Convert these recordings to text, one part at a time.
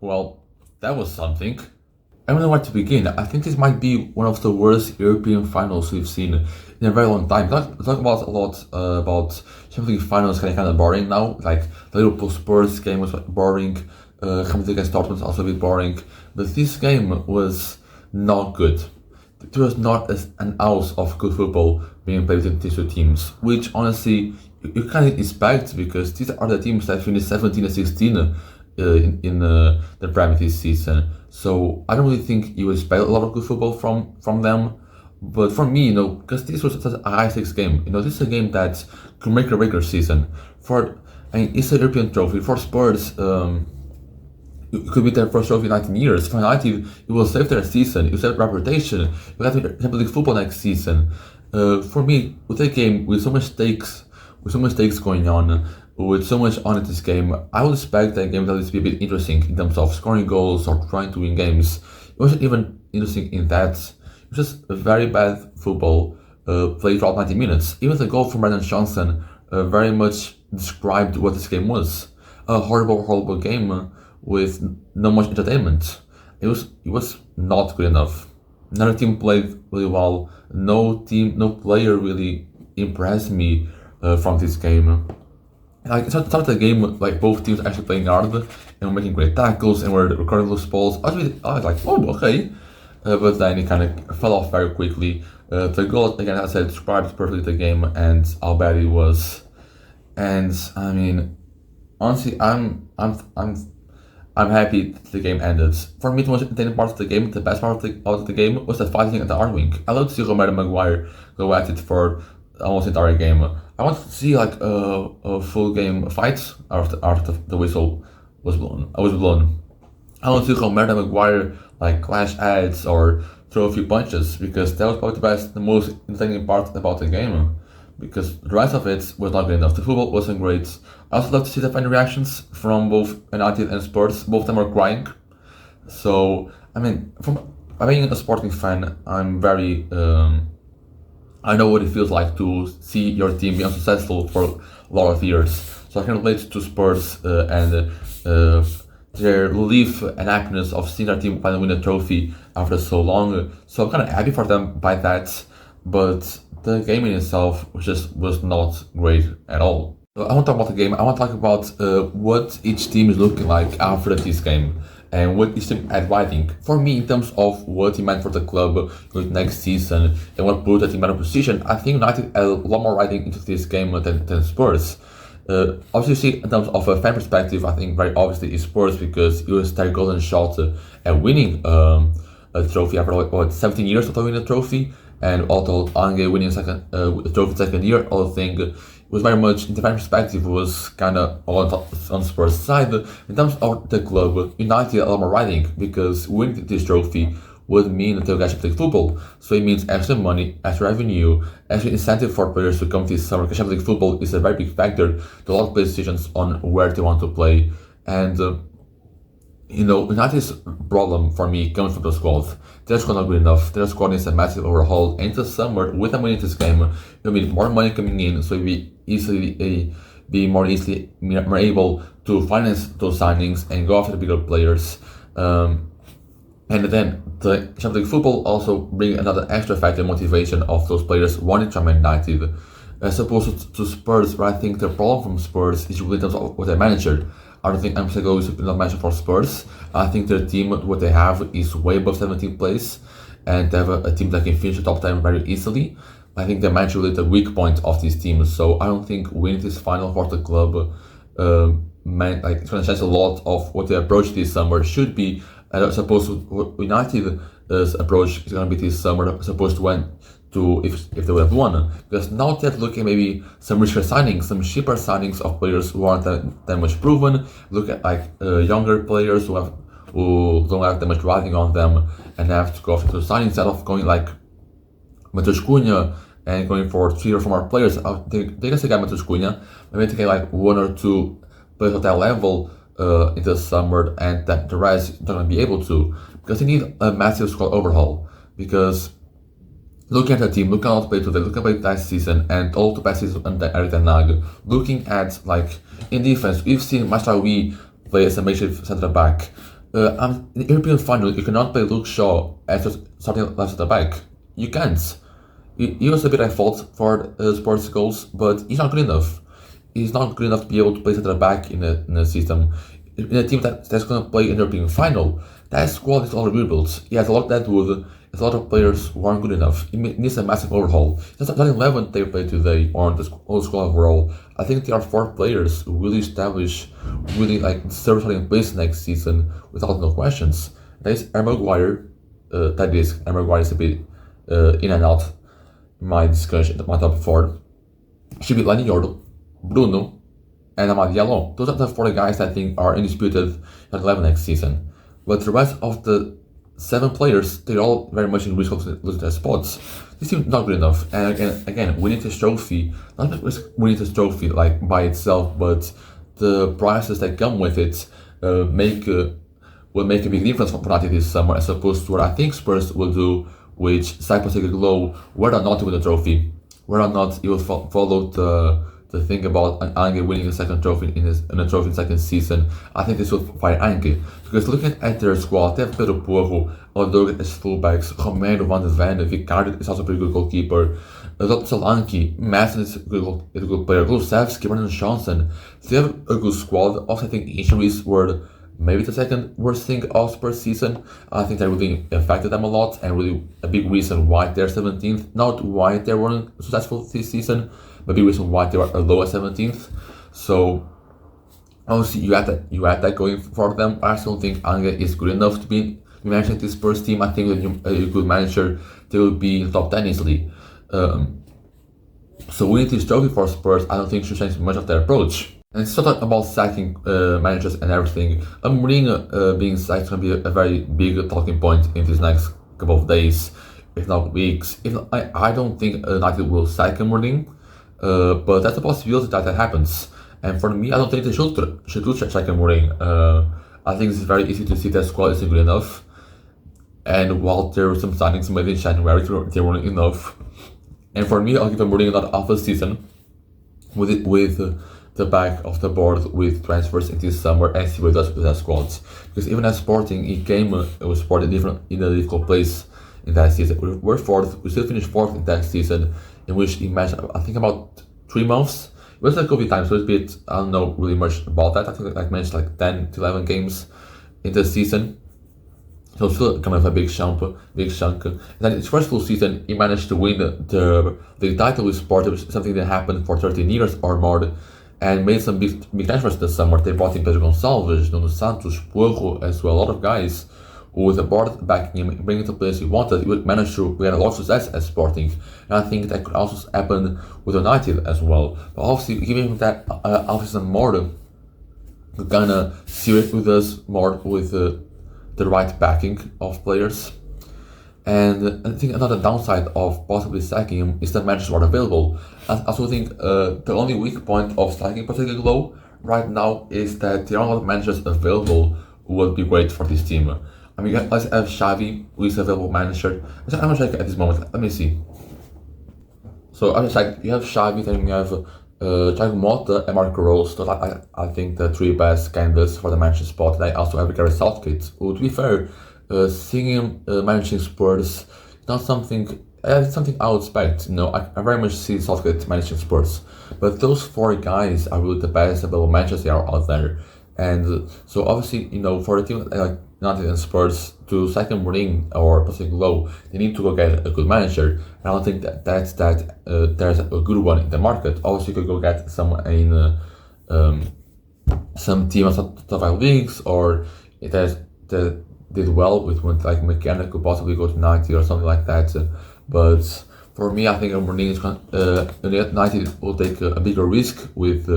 Well, that was something. I don't know where to begin. I think this might be one of the worst European finals we've seen in a very long time. Talk about a lot about Champions League finals getting kind of boring now. Like the Liverpool Spurs game was boring. Champions League against Dortmund was also a bit boring. But this game was not good. There was not an ounce of good football being played between these two teams, which honestly you kind of expect because these are the teams that finished 17 and 16 in the Premier this season. So I don't really think you expect a lot of good football from them. But for me, because this was such a high stakes game, this is a game that could make or break your season. It's a European trophy for Spurs. It could be their first trophy in 19 years. For United, it will save their season. It will save their reputation. It will have Champions League football next season. For me, with a game with so much stakes going on, with so much on in this game, I would expect that game to be a bit interesting in terms of scoring goals or trying to win games. It wasn't even interesting in that. It was just a very bad football played throughout 90 minutes. Even the goal from Brendan Johnson very much described what this game was. A horrible game with not much entertainment. It was not good enough. Neither team played really well. No player really impressed me from this game. Like it started the game like both teams actually playing hard and were making great tackles and were recording those balls. I was like, oh okay, but then it kind of fell off very quickly. The goal again, as I said, described perfectly the game and how bad it was. And I mean, honestly, I'm happy the game ended. For me, the most entertaining part of the game, the best part of the game, was the fighting at the art wing. I love to see Romero Maguire go at it for almost the entire game. I want to see like a full game fight after the whistle was blown. I want to see Romero Maguire like clash heads or throw a few punches because that was probably the most entertaining part about the game. Because the rest of it was not good enough. The football wasn't great. I also love to see the fan reactions from both United and Spurs. Both of them were crying. So I mean, from being a sporting fan, I'm very. I know what it feels like to see your team be unsuccessful for a lot of years. So I can relate to Spurs and their relief and happiness of seeing their team finally win a trophy after so long. So I'm kind of happy for them by that. But the game in itself was not great at all. So I want to talk about the game. I want to talk about what each team is looking like after this game and what each team had writing. For me, in terms of what it meant for the club with next season and what put the team in a position, I think United had a lot more writing into this game than Spurs. Obviously, in terms of a fan perspective, I think very obviously is Spurs because it was their golden shot at winning a trophy after 17 years of winning a trophy. And although Ange winning a trophy second year, I think it was very much, in the fan perspective, was kind of on Spurs' side. In terms of the club, United a lot more riding because winning this trophy would mean that they'll get Champions League football. So it means extra money, extra revenue, extra incentive for players to come this summer. Because Champions League football is a very big factor to a lot of players' decisions on where they want to play. And United's problem for me comes from the squad. Their squad not good enough. Their squad needs a massive overhaul. And into summer, with the money in this game, you'll need more money coming in, so you'll be more able to finance those signings and go after the bigger players. And then the Champions League football also bring another extra factor motivation of those players wanting to Man United. As opposed to Spurs, where I think the problem from Spurs is really in terms of what their manager. I don't think Amsterdam is not mentioned for Spurs. I think their team, what they have, is way above 17th place, and they have a team that can finish the top 10 very easily. I think their manager really the weak point of this team, so I don't think winning this final for the club it's going to change a lot of what the approach this summer should be, as opposed to United's approach is going to be this summer, as opposed to if they would have won. Because now they're looking maybe some richer signings, some cheaper signings of players who aren't that much proven. Look at like younger players who don't have that much riding on them and have to go after the signings instead of going like Matheus Cunha and going for 3 or 4 more players. They can still get Matheus Cunha, maybe they get like 1 or 2 players at that level in the summer, and that the rest they're not going to be able to, because they need a massive squad overhaul. Because looking at the team, looking at how to play today, looking at last season and all the past season under Erik ten Hag, looking at like in defense, we've seen Masraoui play as a makeshift centre back. In the European final, you cannot play Luke Shaw as just starting left at the back. You can't. He was a bit at fault for Spurs goals, but he's not good enough. He's not good enough to be able to play center back in a system. In a team that's going to play in the European final, that squad is all rebuilt. He has a lot of deadwood, there's a lot of players who aren't good enough. He needs a massive overhaul. That's not 11 they play today, or the whole squad overall. I think there are 4 players who really establish, really like deserve in place next season without no questions. That is Harry Maguire. Harry Maguire is a bit in and out in my discussion, my top 4. Should be Lenny Yordle, Bruno, and Amad Diallo. Those are the 4 guys that I think are undisputed at 11 next season. But the rest of the 7 players, they're all very much in risk of losing their spots. This team is not good enough. And again, winning this trophy, not just winning this trophy like by itself, but the prizes that come with it will make a big difference for United this summer, as opposed to what I think Spurs will do, which Cyprus take a glow, whether or not to win the trophy, whether or not he will follow the thing about Ange winning a second trophy in a trophy in second season. I think this will fire Ange, because looking at their squad, they have Pedro Porro, Odoga as fullbacks, Romero, Van de Ven, Vicario is also a pretty good goalkeeper, Solanke, Madsen is a good player, Kulusevski, Brendan Johnson. They have a good squad. Also, I think injuries were maybe the second worst thing of Spurs season. I think that really affected them a lot, and really a big reason why they're 17th. Not why they weren't successful this season, but a big reason why they were low at 17th. So obviously you had that going for them. I still think Ange is good enough to be managing this Spurs team. I think with a good manager, they will be in the top 10 easily. So winning this trophy for Spurs, I don't think should change much of their approach. And it's not about sacking managers and everything. Mourinho being sacked is going to be a very big talking point in these next couple of days, if not weeks. I don't think United will sack Mourinho, but that's a possibility that happens. And for me, I don't think they should sack Mourinho. I think it's very easy to see that squad isn't good enough. And while there were some signings made in January, they weren't enough. And for me, I'll give Mourinho another half a season with the back of the board with transfers in this summer and see what he does with that squad. Because even at Sporting, he was Sporting in a difficult place in that season. We're 4th, we still finished 4th in that season, in which he managed, I think, about 3 months. It was like COVID time, so it's a bit, I don't know really much about that. I think I managed like 10 to 11 games in the season. So still kind of a big chunk. And then his first full season, he managed to win the title with Sport, which is something that happened for 13 years or more, and made some big transfers this summer. They brought in Pedro Gonçalves, Nuno Santos, Porro, as well, a lot of guys with the board backing him, bringing to the place he wanted. He would manage to get a lot of success at Sporting, and I think that could also happen with United as well. But obviously, giving him that offseason more to kind of see it with us more with the right backing of players. And I think another downside of possibly sacking him is that managers are available. I also think the only weak point of sacking Postecoglou right now is that there are a lot of managers available who would be great for this team. I mean, let's have Xavi, who is available manager. I'm gonna check at this moment. Let me see. So I'm gonna check. You have Xavi, then you have Thiago Motta and Marco Rose. So I think the 3 best candidates for the manager spot. I also have Gareth Southgate, who, to be fair, seeing him managing Spurs is not something. It's something I would expect. I very much see Southgate managing Spurs, but those 4 guys are really the best available managers that are out there. And so obviously, for a team like United and Spurs to second Mourinho or Postecoglou, they need to go get a good manager. And I don't think there's a good one in the market. Obviously, you could go get someone in some team of top 5 leagues, or that did well with one like McKenna could possibly go to 90 or something like that. But for me, I think United will take a bigger risk with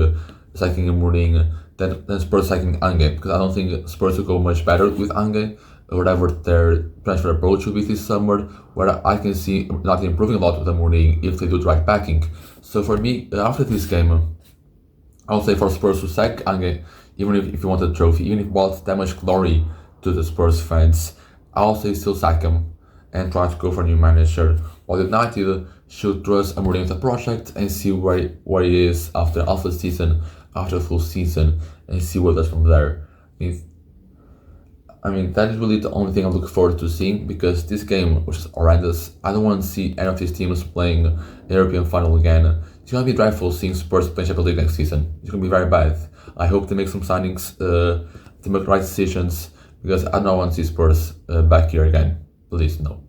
sacking Mourinho than Spurs sacking Ange, because I don't think Spurs will go much better with Ange, or whatever their transfer approach will be this summer, where I can see not improving a lot with the Mourinho if they do the right backing. So for me, after this game, I'll say for Spurs to sack Ange, even if you want a trophy, even if it brought that much glory to the Spurs fans, I'll say still sack him and try to go for a new manager. While United should trust Mourinho with the project and see where he is after a season, after a full season, and see what does from there. I mean, that is really the only thing I'm looking forward to seeing, because this game, which is horrendous, I don't want to see any of these teams playing the European final again. It's going to be dreadful seeing Spurs play Champions League next season. It's going to be very bad. I hope they make some signings, to make the right decisions, because I don't want to see Spurs back here again. Please, no.